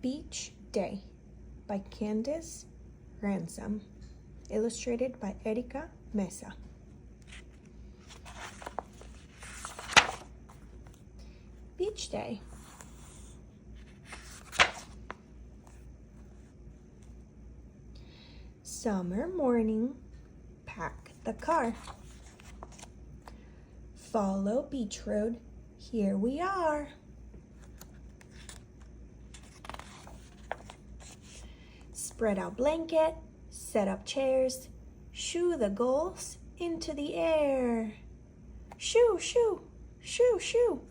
Beach Day by Candace Ransom, illustrated by Erika Mesa. Beach Day. Summer morning, pack the car. Follow beach road, here we are. Spread out blanket, set up chairs, shoo the gulls into the air. Shoo, shoo, shoo, shoo.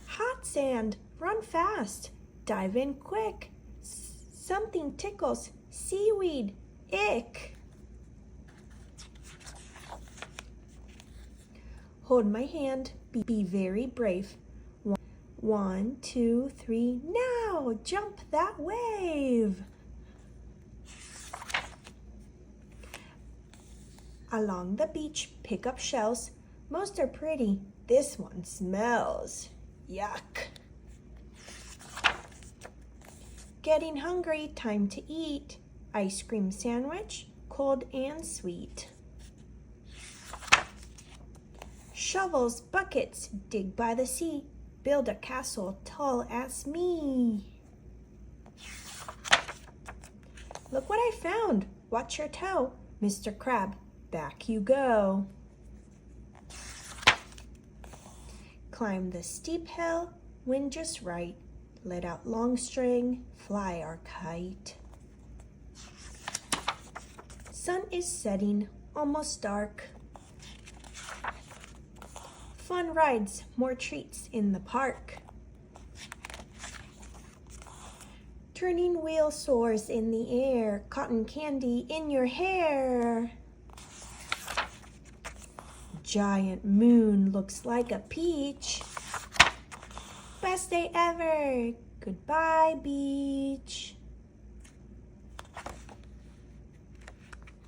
Hot sand, run fast, dive in quick. Something tickles, seaweed, ick. Hold my hand, be very brave. 1, 2, 3, now jump that wave. Along the beach, pick up shells. Most are pretty, this one smells. Yuck. Getting hungry, time to eat. Ice cream sandwich, cold and sweet. Shovels, buckets, dig by the sea. Build a castle tall as me. Look what I found. Watch your toe. Mr. Crab, back you go. Climb the steep hill, wind just right. Let out long string, fly our kite. Sun is setting, almost dark. Fun rides, more treats in the park. Turning wheel soars in the air, cotton candy in your hair. Giant moon looks like a peach. Best day ever. Goodbye, beach.